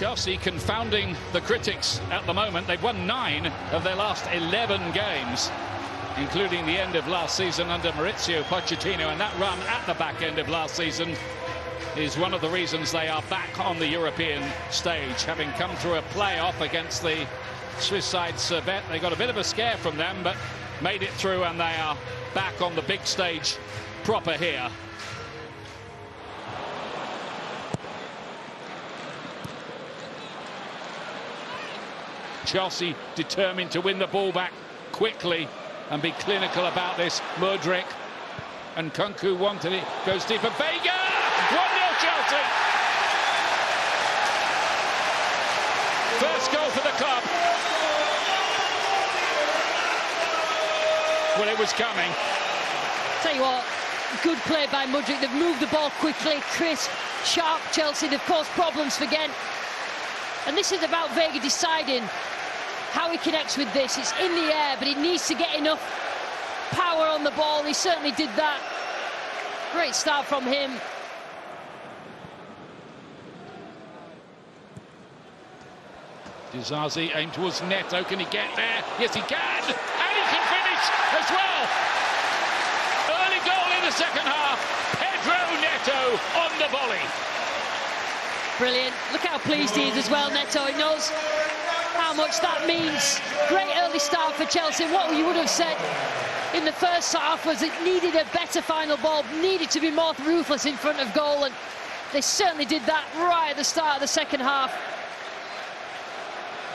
Chelsea confounding the critics at the moment. They've won 9 of their last 11 games, including the end of last season under Mauricio Pochettino, and that run at the back end of last season is one of the reasons they are back on the European stage, having come through a playoff against the Swiss side Servette. They got a bit of a scare from them, but made it through, and they are back on the big stage proper here. Chelsea determined to win the ball back quickly and be clinical about this. Mudryk and Kunku wanted it. Goes deep for Vega. 1-0 Chelsea. First goal for the club. Well, it was coming. Tell you what, good play by Mudryk. They've moved the ball quickly, crisp, sharp. Chelsea, they've caused problems for Gent. And this is about Vega deciding how he connects with this. It's in the air, but he needs to get enough power on the ball. He certainly did that. Great start from him. Dizazi aimed towards Neto. Can he get there? Yes, he can. And he can finish as well. Early goal in the second half. Pedro Neto on the volley. Brilliant. Look how pleased he is as well, Neto. He knows how much that means. Great early start for Chelsea. What you would have said in the first half was it needed a better final ball, needed to be more ruthless in front of goal, and they certainly did that right at the start of the second half.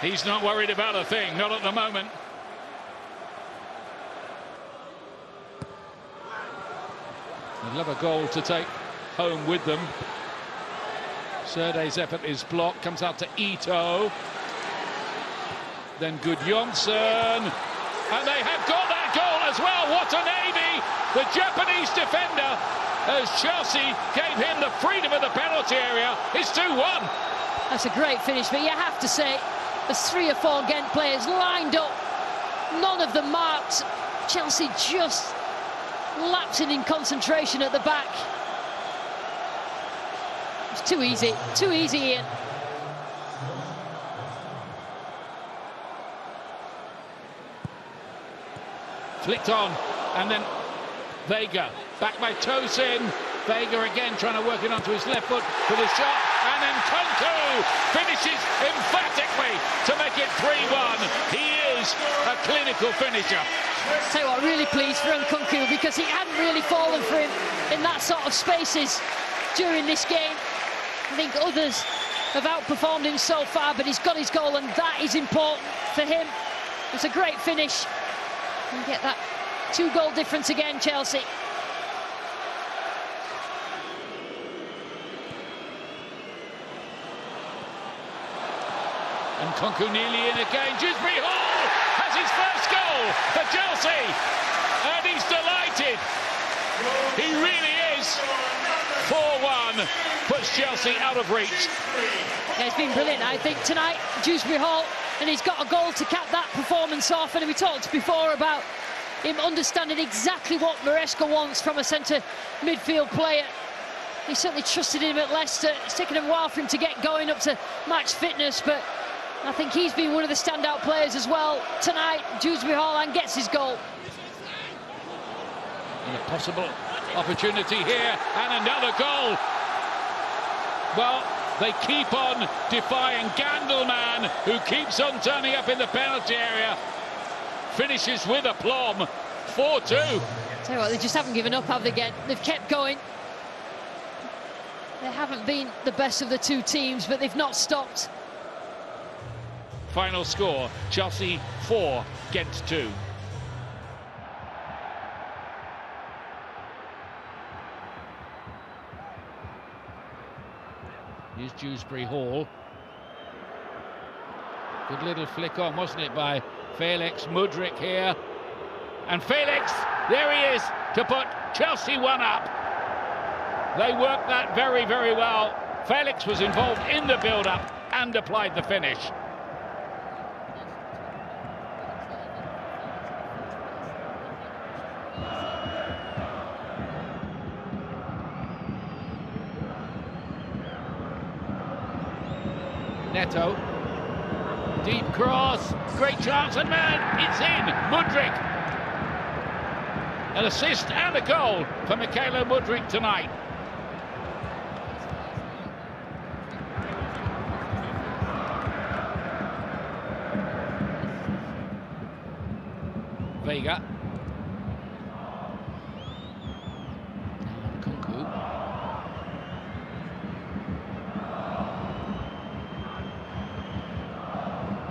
He's not worried about a thing, not at the moment. They'd love a goal to take home with them. Serday's effort is blocked, comes out to Ito. Then Gudjonsson. And they have got that goal as well. What a navy! The Japanese defender, as Chelsea gave him the freedom of the penalty area. It's 2-1. That's a great finish, but you have to say, there's 3 or 4 Gent players lined up. None of them marked. Chelsea just lapsing in concentration at the back. It's too easy, Ian. Flicked on, and then Vega, back by Tosin. Vega again trying to work it onto his left foot for the shot, and then Kunku finishes emphatically to make it 3-1. He is a clinical finisher. Tell you what, really pleased for Kunku, because he hadn't really fallen for him in that sort of spaces during this game. I think others have outperformed him so far, but he's got his goal, and that is important for him. It's a great finish. And get that 2-goal difference again, Chelsea. And Kunku nearly in again. Djurgarden Hall has his first goal for Chelsea, and he's delighted. He really is. 4-1 puts Chelsea out of reach. Yeah, it's been brilliant, I think, tonight. Djurgarden Hall, and he's got a goal to cap that performance off. And we talked before about him understanding exactly what Maresca wants from a centre midfield player. He certainly trusted him at Leicester. It's taken a while for him to get going up to match fitness, but I think he's been one of the standout players as well tonight. Djurgarden Hall, and gets his goal. And a possible opportunity here, and another goal. Well, they keep on defying Gandelman, who keeps on turning up in the penalty area. Finishes with aplomb. 4-2. Tell you what, they just haven't given up, have they, Gent? They've kept going. They haven't been the best of the two teams, but they've not stopped. Final score, Chelsea 4, Gent 2. Here's Djurgarden Hall. Good little flick on, wasn't it, by Felix. Mudryk here. And Felix, there he is, to put Chelsea 1 up. They worked that very, very well. Felix was involved in the build-up and applied the finish. Neto. Deep cross. Great chance, and man, it's in. Mudryk. An assist and a goal for Mykhailo Mudryk tonight. Vega. Kunku.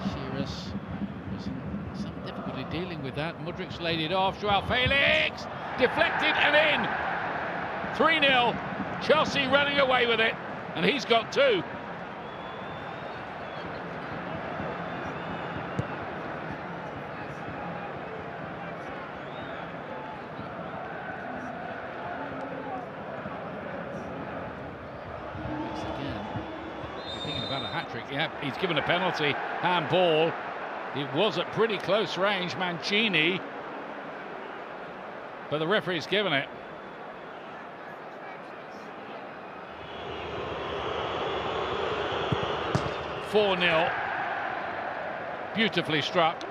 Shearus was in some difficulty dealing with that. Mudryk's laid it off. Joao Felix deflected and in. 3-0. Chelsea running away with it, and he's got two. Yeah, he's given a penalty, handball. It was at pretty close range, Mancini, but the referee's given it. (4-0). Beautifully struck.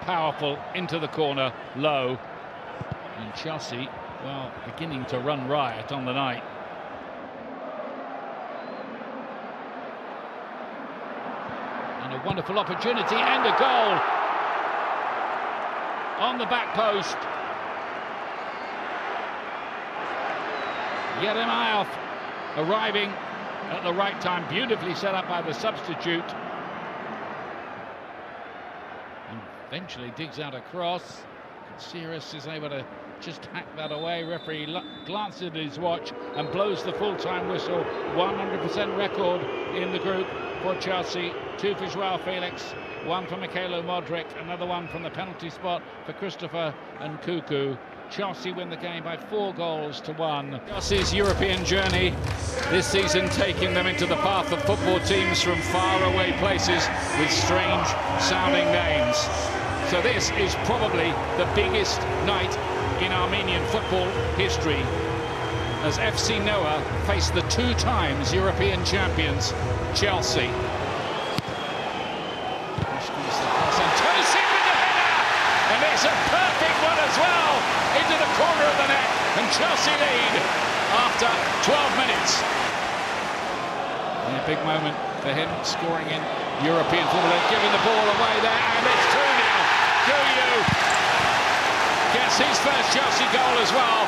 Powerful into the corner, low. And Chelsea, well, beginning to run riot on the night. A wonderful opportunity and a goal on the back post. Yeremayev arriving at the right time, beautifully set up by the substitute, and eventually digs out a cross. Sirius is able to just hack that away. Referee glances at his watch and blows the full-time whistle. 100% record in the group for Chelsea. 2 for Joao Felix, 1 for Mykhailo Mudryk, another one from the penalty spot for Christopher Nkunku. Chelsea win the game by 4-1. Chelsea's European journey this season taking them into the path of football teams from faraway places with strange sounding names. So this is probably the biggest night in Armenian football history, as FC Noah face the 2 times European champions Chelsea. And it's a perfect one as well, into the corner of the net, and Chelsea lead after 12 minutes. And a big moment for him, scoring in European football, giving the ball away there, and it's 2-0. Guyu gets his first Chelsea goal as well.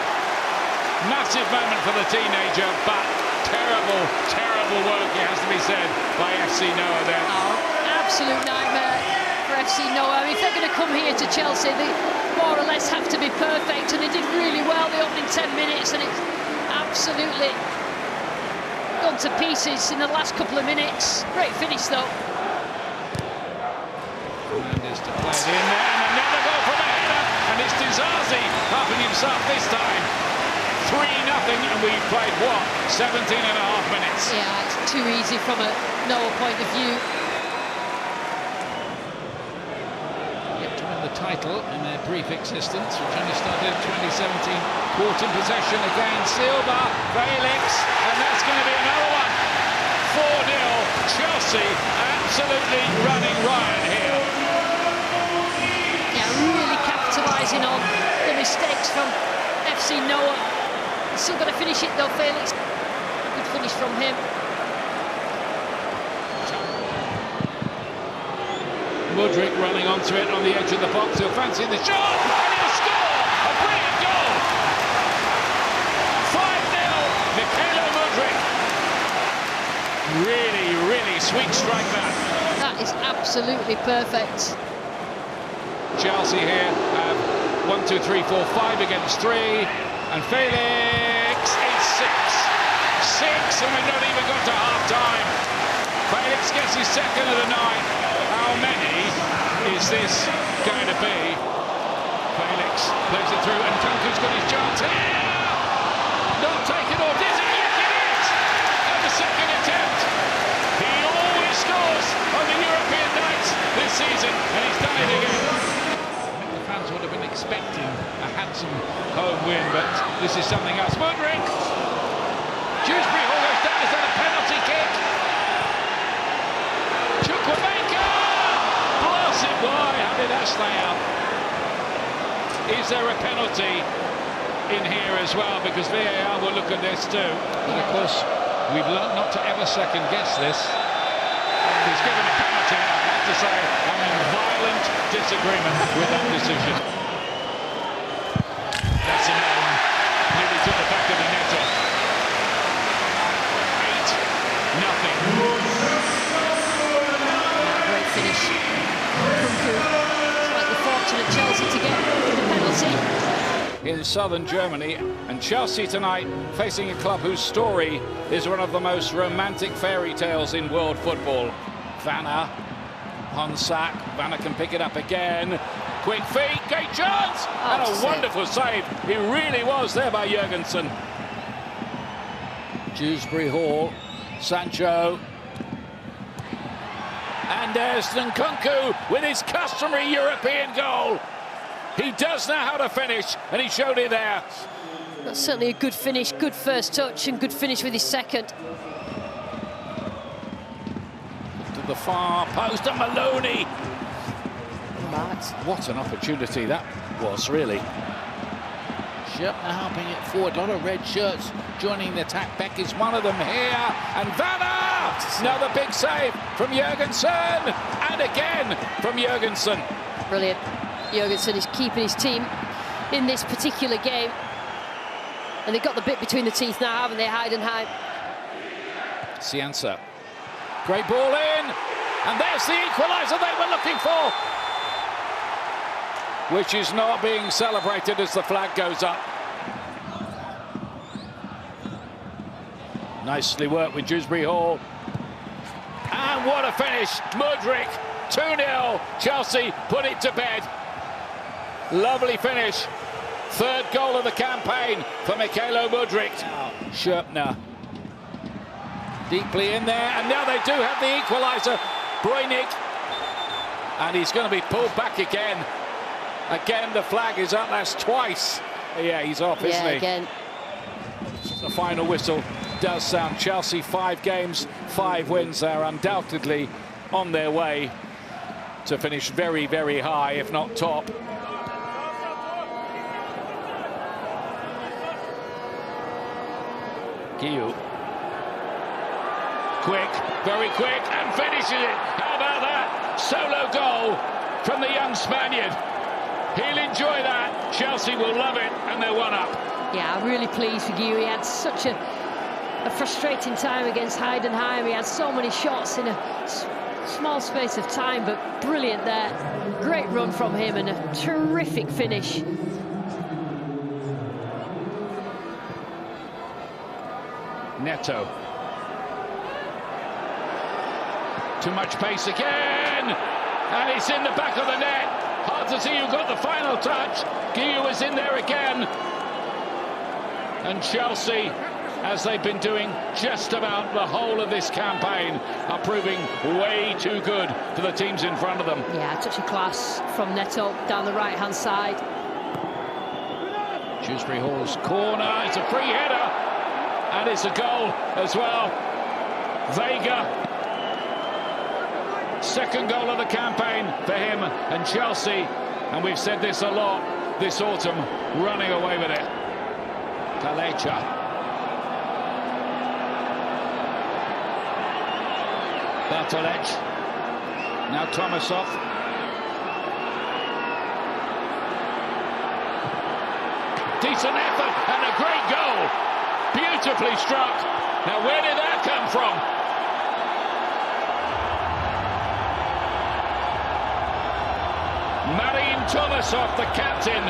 Massive moment for the teenager, but terrible, terrible work, it has to be said, by FC Noah there. Oh, absolute nightmare for FC Noah. I mean, if they're going to come here to Chelsea, they more or less have to be perfect, and they did really well the opening 10 minutes, and it's absolutely gone to pieces in the last couple of minutes. Great finish, though. Fernandes to play it in there, and another goal from a header, and it's Dizazi helping himself this time. 3-0, and we've played, what, 17 and a half minutes? Yeah, it's too easy from a Noah point of view. Yet to win the title in their brief existence, which only started in 2017. Caught in possession again, Silva, Felix, and that's going to be another one. 4-0, Chelsea absolutely running riot here. Yeah, really capitalising on the mistakes from FC Noah. Still got to finish it though, Felix. Good finish from him. Mudryk running onto it on the edge of the box. He'll fancy the shot, and he'll score! A brilliant goal! 5-0, Mykhailo Mudryk. Really, really sweet strike that. That is absolutely perfect. Chelsea here have 1, 2, 3, 4, 5 against 3. And Felix, it's 6, and we've not even got to half-time. Felix gets his second of the night. How many is this going to be? Felix plays it through, and Kunku's got his chance here. Not taken, or is it? Yes, it is! And the second attempt. He always scores on the European nights this season, and he's done it again. Fans would have been expecting a handsome home win, but this is something else. Mudryk! Dewsbury Hall goes down. Is that a penalty kick? first layout. Is there a penalty in here as well? Because VAR will look at this too. But of course, we've learnt not to ever second guess this. He's given a penalty. I have to say, I'm in violent disagreement with that decision. That's another one. Nearly to the back of the net. 8-0. Great finish. Slightly fortunate Chelsea to get the penalty. In southern Germany, and Chelsea tonight facing a club whose story is one of the most romantic fairy tales in world football. Vanna, Honsak, Vanna can pick it up again. Quick feet, great chance, and a wonderful save. He really was there by Jurgensen. Dewsbury Hall, Sancho. And there's Nkunku with his customary European goal. He does know how to finish, and he showed it there. That's certainly a good finish, good first touch, and good finish with his second. To the far post, and Maloney. Right. What an opportunity that was, really. Scherpner helping it forward, a lot of red shirts joining the attack. Beck is one of them here, and Vanna! Another big save from Jurgensen, and again from Jurgensen. Brilliant. Jurgensen is keeping his team in this particular game. And they've got the bit between the teeth now, haven't they, Heidenheim? Cianza. Great ball in, and there's the equaliser they were looking for, which is not being celebrated as the flag goes up. Nicely worked with Dewsbury Hall. And what a finish, Mudryk, 2-0, Chelsea put it to bed. Lovely finish, third goal of the campaign for Mykhailo Mudryk. Scherpner, deeply in there, and now they do have the equaliser, Bruynik, and he's going to be pulled back again. Again, the flag is up, that's twice. Yeah, he's off, isn't he? Again. The final whistle does sound. Chelsea 5 games, 5 wins. They're undoubtedly on their way to finish very, very high, if not top. Guillou. Quick, very quick, and finishes it. How about that? Solo goal from the young Spaniard. He'll enjoy that. Chelsea will love it, and they're one up. Yeah, I'm really pleased with Guillou. He had such a frustrating time against Heidenheim. He had so many shots in a small space of time, but brilliant there. Great run from him and a terrific finish. Neto. Too much pace again, and it's in the back of the net. Hard to see who got the final touch. Guillou is in there again. And Chelsea, as they've been doing just about the whole of this campaign, are proving way too good for the teams in front of them. Yeah, a touch of class from Neto down the right-hand side. Dewsbury Hall's corner, it's a free header, and it's a goal as well. Vega. Second goal of the campaign for him and Chelsea, and we've said this a lot this autumn, running away with it. Kalecha. Bartolec. Now Tomasov. Decent effort and a great goal. Beautifully struck. Now where did that come from? Marin Tomasov, the captain,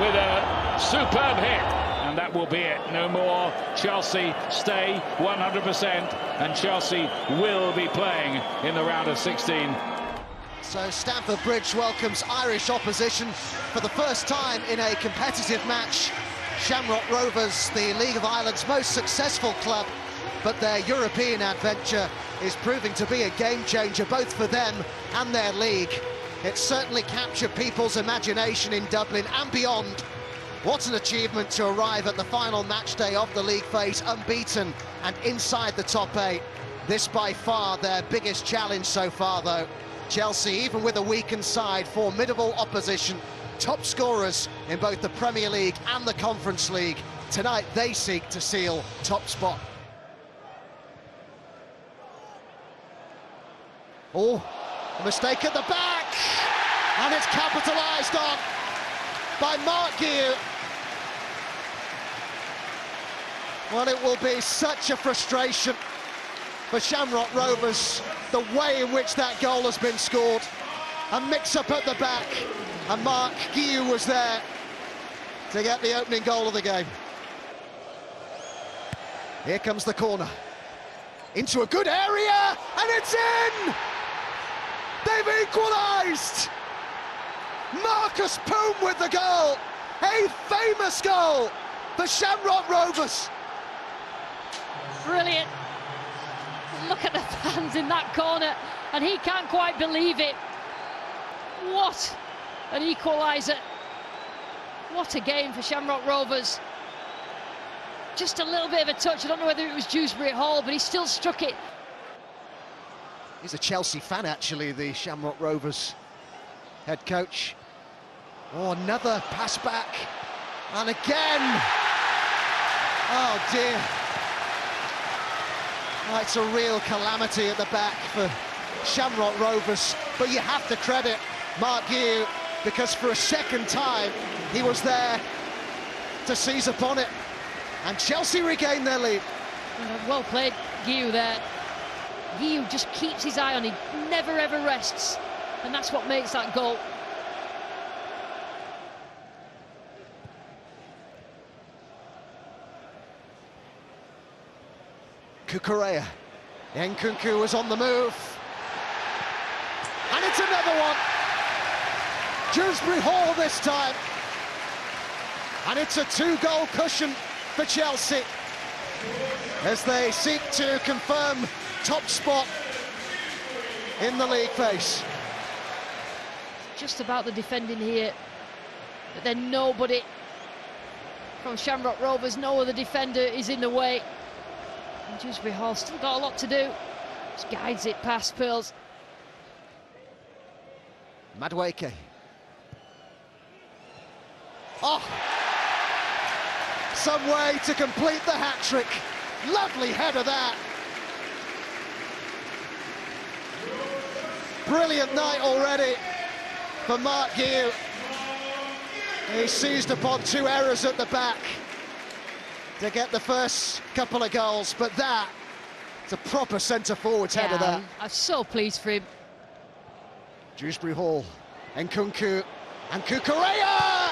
with a superb hit. And that will be it. No more. Chelsea stay 100%, and Chelsea will be playing in the round of 16. So Stamford Bridge welcomes Irish opposition for the first time in a competitive match. Shamrock Rovers, the League of Ireland's most successful club, but their European adventure is proving to be a game changer both for them and their league. It certainly captured people's imagination in Dublin and beyond. What an achievement to arrive at the final match day of the league phase unbeaten and inside the top 8. This by far their biggest challenge so far, though. Chelsea, even with a weakened side, formidable opposition, top scorers in both the Premier League and the Conference League. Tonight they seek to seal top spot. Oh, a mistake at the back, and it's capitalised on by Mark Guillou. Well, it will be such a frustration for Shamrock Rovers, the way in which that goal has been scored. A mix-up at the back, and Mark Guillou was there to get the opening goal of the game. Here comes the corner. Into a good area, and it's in! They've equalised! Marcus Poom with the goal! A famous goal for Shamrock Rovers! Brilliant. Look at the fans in that corner, and he can't quite believe it. What an equaliser. What a game for Shamrock Rovers. Just a little bit of a touch. I don't know whether it was Dewsbury Hall, but he still struck it. He's a Chelsea fan, actually, the Shamrock Rovers head coach. Oh, another pass back. And again. Oh, dear. Oh, it's a real calamity at the back for Shamrock Rovers. But you have to credit Mark Guillou, because for a second time, he was there to seize upon it. And Chelsea regain their lead. Well played, Guillou there. Guillou just keeps his eye on him, never ever rests, and that's what makes that goal. Cucurella. Nkunku was on the move. And it's another one. Dewsbury Hall this time. And it's a 2-goal cushion for Chelsea as they seek to confirm top spot in the league phase. Just about the defending here, but then nobody from Shamrock Rovers, no other defender is in the way. And Dewsbury Hall still got a lot to do. Just guides it past Pearls. Madueke. Oh! Some way to complete the hat-trick. Lovely header that. Brilliant night already for Mark Guillou. He seized upon 2 errors at the back to get the first couple of goals, but that, it's a proper centre-forward's header there. I'm so pleased for him. Dewsbury Hall, Nkunku, and Cucurella!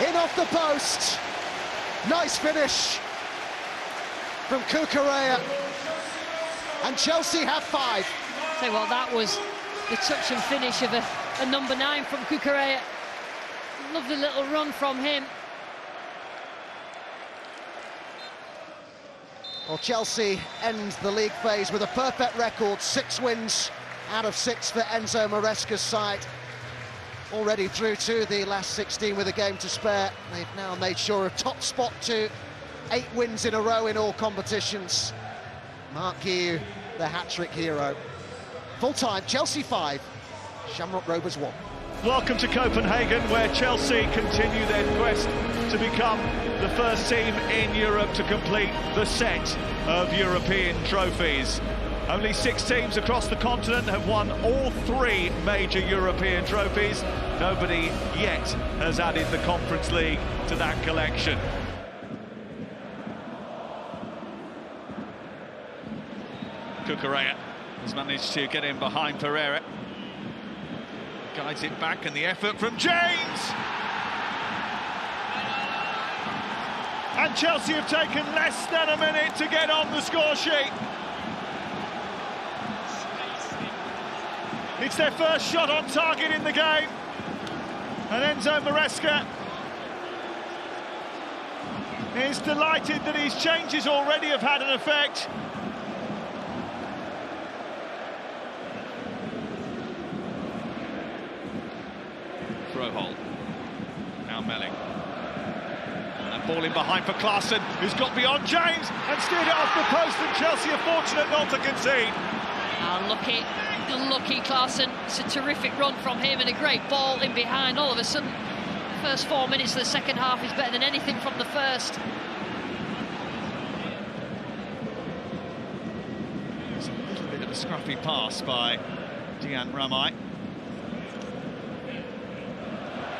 In off the post. Nice finish from Cucurella. And Chelsea have 5. Say what, that was the touch and finish of a number 9 from Cucurella. Lovely little run from him. Well, Chelsea end the league phase with a perfect record, 6 wins out of 6 for Enzo Maresca's side. Already through to the last 16 with a game to spare. They've now made sure of top spot to 8 wins in a row in all competitions. Mark Guillou, the hat-trick hero. Full-time, Chelsea 5, Shamrock Rovers 1. Welcome to Copenhagen, where Chelsea continue their quest to become the first team in Europe to complete the set of European trophies. Only 6 teams across the continent have won all 3 major European trophies. Nobody yet has added the Conference League to that collection. Cucurella has managed to get in behind Pereira. Guides it back, and the effort from James! And Chelsea have taken less than a minute to get on the score sheet. It's their first shot on target in the game. And Enzo Maresca is delighted that his changes already have had an effect. Throw hole. Now Melling. And ball in behind for Klaassen, who's got beyond James and steered it off the post, and Chelsea are fortunate not to concede. Lucky Klaassen. It's a terrific run from him and a great ball in behind. All of a sudden, first 4 minutes of the second half is better than anything from the first. It's a little bit of a scruffy pass by Dian Ramai.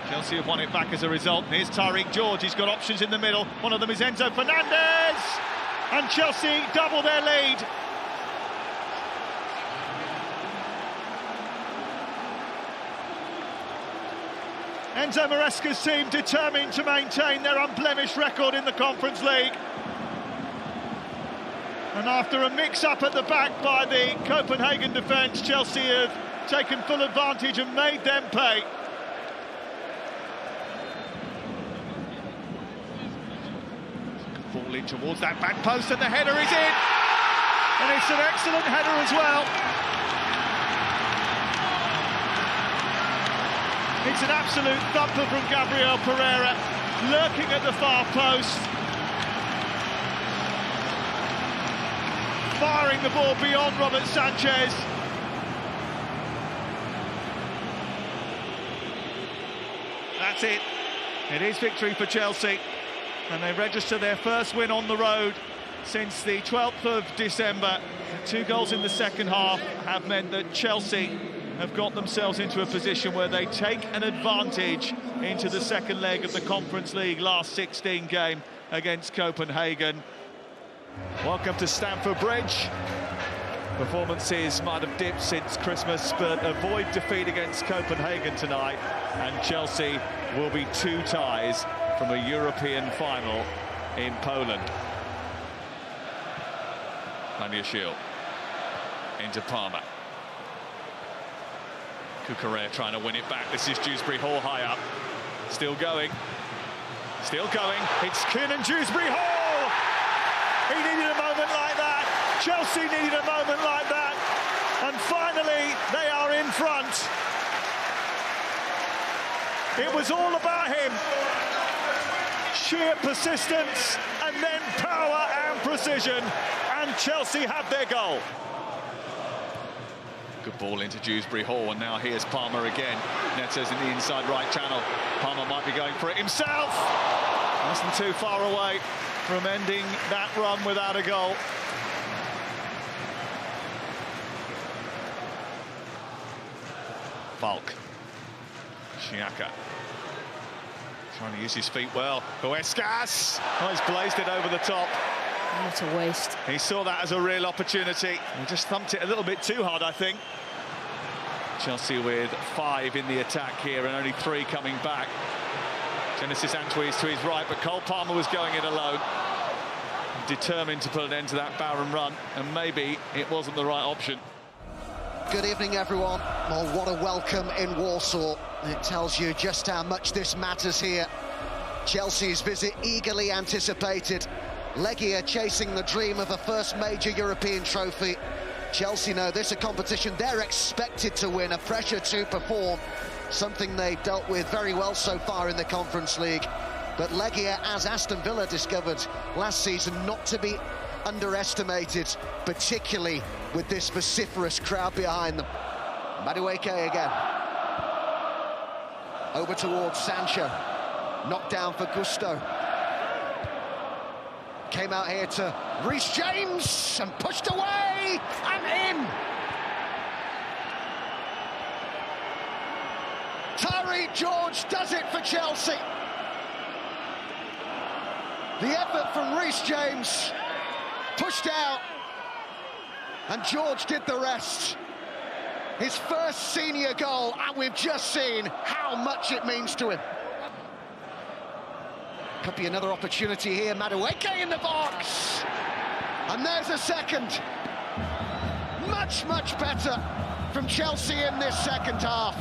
Chelsea have won it back as a result. Here's Tariq George, he's got options in the middle. One of them is Enzo Fernandez! And Chelsea double their lead. Enzo Maresca's team determined to maintain their unblemished record in the Conference League. And after a mix-up at the back by the Copenhagen defence, Chelsea have taken full advantage and made them pay. Ball in towards that back post and the header is in! And it's an excellent header as well. It's an absolute thumper from Gabriel Pereira, lurking at the far post. Firing the ball beyond Robert Sanchez. That's it. It is victory for Chelsea. And they register their first win on the road since the 12th of December. The 2 goals in the second half have meant that Chelsea have got themselves into a position where they take an advantage into the second leg of the Conference League last 16 game against Copenhagen. Welcome to Stamford Bridge. Performances might have dipped since Christmas, but avoid defeat against Copenhagen tonight, and Chelsea will be 2 ties from a European final in Poland. Shield into Palmer. Cucurella trying to win it back. This is Dewsbury Hall high up. Still going. Still going. It's Kiernan Dewsbury Hall! He needed a moment like that. Chelsea needed a moment like that. And finally, they are in front. It was all about him. Sheer persistence and then power and precision. And Chelsea have their goal. Good ball into Dewsbury Hall, and now here's Palmer again. Neto's in the inside right channel. Palmer might be going for it himself. Less than too far away from ending that run without a goal. Falk. Xiaka. Trying to use his feet well. Huescas! Oh, he's blazed it over the top. What a waste. He saw that as a real opportunity. He just thumped it a little bit too hard, I think. Chelsea with 5 in the attack here and only 3 coming back. Genesis Antwi to his right, but Cole Palmer was going it alone. Determined to put an end to that barren run, and maybe it wasn't the right option. Good evening, everyone. Well, what a welcome in Warsaw. It tells you just how much this matters here. Chelsea's visit eagerly anticipated. Legia chasing the dream of a first major European trophy. Chelsea know this is a competition they're expected to win, a pressure to perform, something they've dealt with very well so far in the Conference League. But Legia, as Aston Villa discovered last season, not to be underestimated, particularly with this vociferous crowd behind them. Madueke again. Over towards Sancho. Knocked down for Gusto. Came out here to Reece James and pushed away and in. Tariq George does it for Chelsea. The effort from Reece James, pushed out, and George did the rest. His first senior goal, and we've just seen how much it means to him. Could be another opportunity here. Madueke in the box. And there's a second. Much, much better from Chelsea in this second half.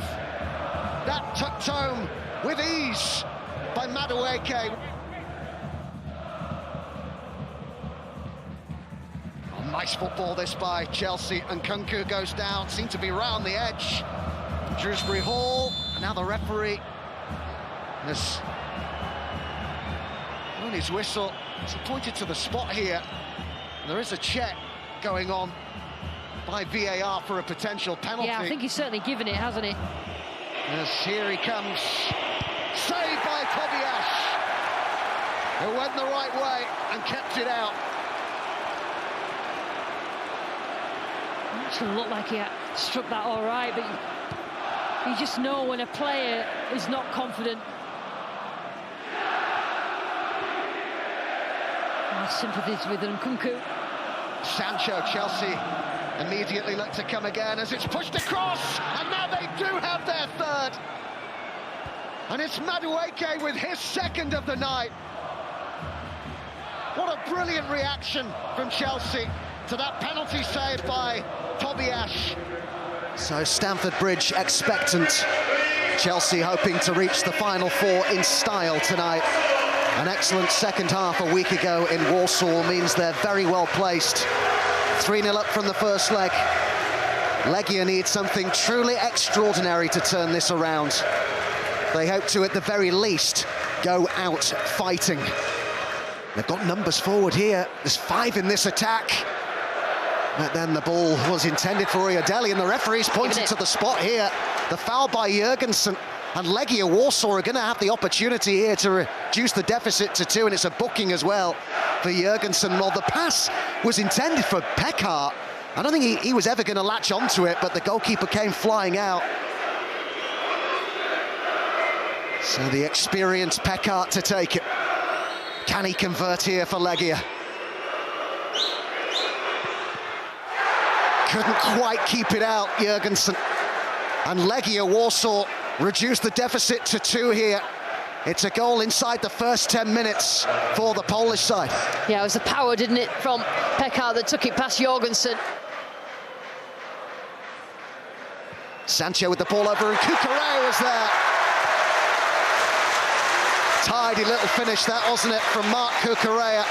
That tucked home with ease by Madueke. Oh, nice football this by Chelsea, and Kunku goes down. Seemed to be round the edge. Dewsbury Hall. Now the referee has blown his whistle. He pointed to the spot here. There is a check going on by VAR for a potential penalty. Yeah, I think he's certainly given it, hasn't he? Yes, here he comes. Saved by Tobias, who went the right way and kept it out. It actually looked like he had struck that all right, but you just know when a player is not confident. My sympathies with Nkunku. Sancho, Chelsea immediately look to come again as it's pushed across, and now they do have their third. And it's Madueke with his second of the night. What a brilliant reaction from Chelsea to that penalty saved by Tobias. So Stamford Bridge expectant. Chelsea hoping to reach the final four in style tonight. An excellent second half a week ago in Warsaw means they're very well placed. 3-0 up from the first leg. Legia need something truly extraordinary to turn this around. They hope to, at the very least, go out fighting. They've got numbers forward here. There's 5 in this attack. But then the ball was intended for Iodeli, and the referee's pointed to the spot here. The foul by Jurgensen. And Legia Warsaw are going to have the opportunity here to reduce the deficit to 2, and it's a booking as well for Jurgensen. Well, the pass was intended for Pekar. I don't think he was ever going to latch onto it, but the goalkeeper came flying out. So the experienced Pekar to take it. Can he convert here for Legia? Couldn't quite keep it out, Jurgensen. And Legia Warsaw reduced the deficit to 2 here. It's a goal inside the first 10 minutes for the Polish side. Yeah, it was the power, didn't it, from Pekar that took it past Jorgensen. Sancho with the ball over, and Cucurella was there. Tidy little finish that, wasn't it, from Mark Cucurella.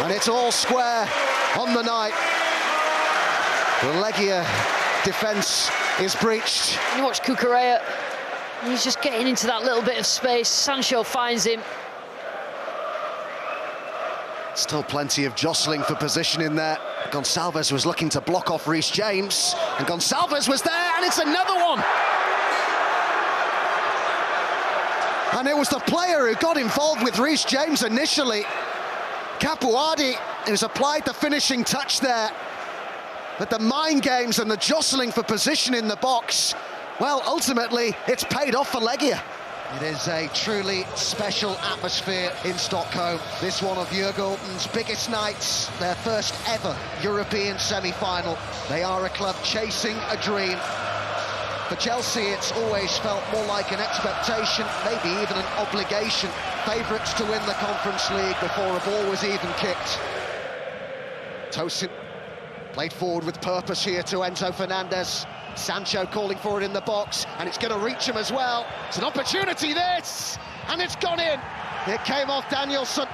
And it's all square on the night. The Legia defence is breached. You watch Cucurella, he's just getting into that little bit of space. Sancho finds him. Still plenty of jostling for position in there. Gonçalves was looking to block off Reece James, and Gonçalves was there, and it's another one. And it was the player who got involved with Reece James initially, Capuadi, who's applied the finishing touch there. But the mind games and the jostling for position in the box, well, ultimately, it's paid off for Legia. It is a truly special atmosphere in Stockholm. This one of Djurgarden's biggest nights, their first ever European semi-final. They are a club chasing a dream. For Chelsea, it's always felt more like an expectation, maybe even an obligation. Favourites to win the Conference League before a ball was even kicked. Tosin played forward with purpose here to Enzo Fernandez. Sancho calling for it in the box, and it's going to reach him as well. It's an opportunity, this, and it's gone in. It came off Danielsson.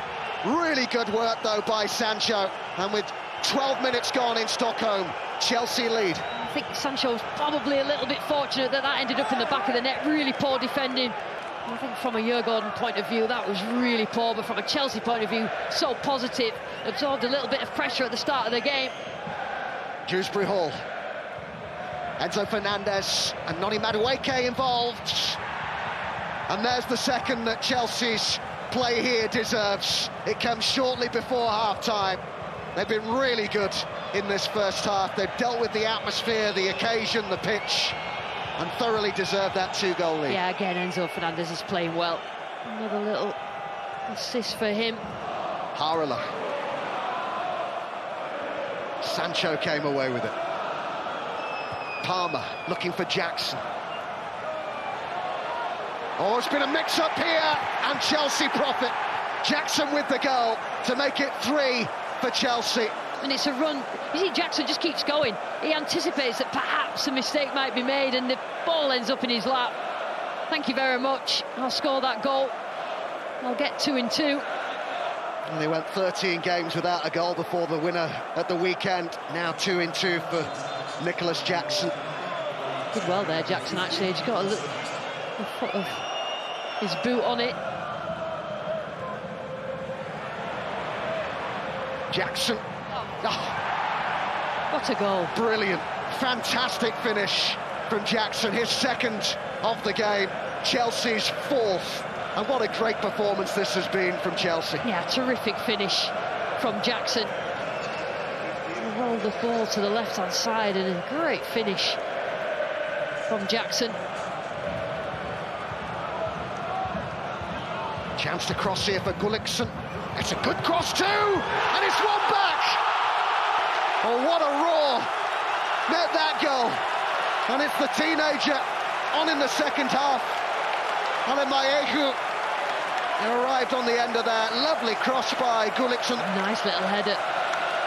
Really good work, though, by Sancho. And with 12 minutes gone in Stockholm, Chelsea lead. I think Sancho's probably a little bit fortunate that ended up in the back of the net. Really poor defending. I think from a Djurgården point of view, that was really poor, but from a Chelsea point of view, so positive. Absorbed a little bit of pressure at the start of the game. Dewsbury Hall. Enzo Fernandez and Noni Madueke involved. And there's the second that Chelsea's play here deserves. It comes shortly before half-time. They've been really good in this first half. They've dealt with the atmosphere, the occasion, the pitch, and thoroughly deserved that 2-goal lead. Yeah, again, Enzo Fernandez is playing well. Another little assist for him. Harala. Sancho came away with it. Palmer looking for Jackson. Oh, it's been a mix-up here, and Chelsea profit. Jackson with the goal to make it 3 for Chelsea. And it's a run. You see, Jackson just keeps going. He anticipates that perhaps a mistake might be made, and the ball ends up in his lap. Thank you very much. I'll score that goal. I'll get 2 in 2. And they went 13 games without a goal before the winner at the weekend. Now 2 in 2 for Nicholas Jackson. Did well there, Jackson, actually. He's got a foot of his boot on it. Jackson. Oh. What a goal. Brilliant, fantastic finish from Jackson, his second of the game, Chelsea's fourth. And what a great performance this has been from Chelsea. Yeah, terrific finish from Jackson. Rolled the ball to the left-hand side and a great finish from Jackson. Chance to cross here for Gullikson. It's a good cross too, and it's one back. Oh, what a roar. Met that goal. And it's the teenager on in the second half. Alemayehu arrived on the end of that. Lovely cross by Gullikson. Nice little header.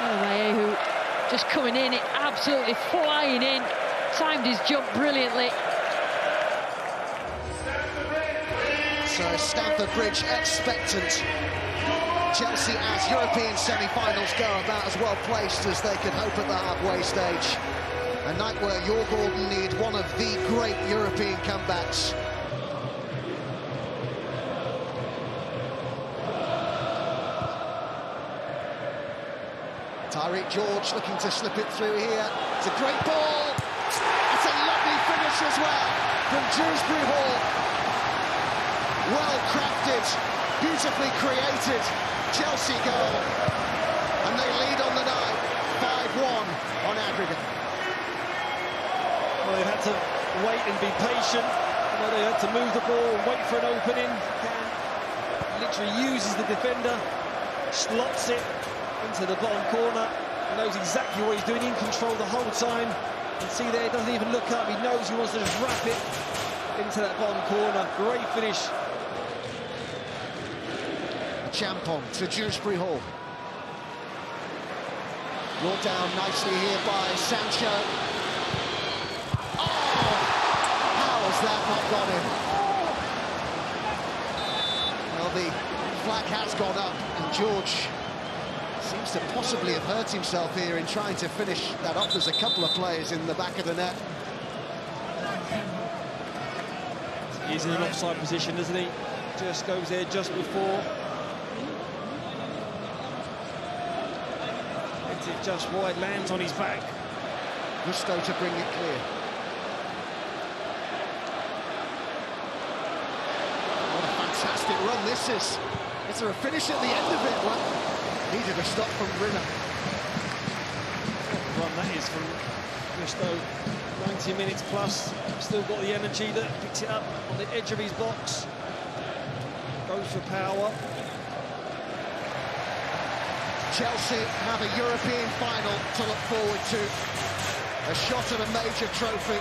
Alemayehu just coming in, it absolutely flying in. Timed his jump brilliantly. So Stamford Bridge expectant. Chelsea, as European semi-finals go, about as well placed as they could hope at the halfway stage. A night where Djurgarden need one of the great European comebacks. Tyreek George looking to slip it through here. It's a great ball. It's a lovely finish as well from Dewsbury Hall. Well crafted, beautifully created Chelsea goal. And they lead on the night, 5-1 on aggregate. Well, they've had to wait and be patient. They had to move the ball and wait for an opening. Literally uses the defender, slots it into the bottom corner, knows exactly what he's doing, in control the whole time. You can see there, he doesn't even look up, he knows he wants to just wrap it into that bottom corner. Great finish. Champon to Dewsbury Hall. Brought down nicely here by Sancho. Oh! How has that not gone in? Well, the flag has gone up, and George seems to possibly have hurt himself here in trying to finish that up. There's a couple of players in the back of the net. He's in an offside position, isn't he? Just goes there just before. Hits it just wide, lands on his back. Gusto to bring it clear. What a fantastic run this is. Is there a finish at the end of it? Well, needed a stop from Rinner. What a run that is from Gusto. 90 minutes plus. Still got the energy that picks it up on the edge of his box. Goes for power. Chelsea have a European final to look forward to. A shot at a major trophy.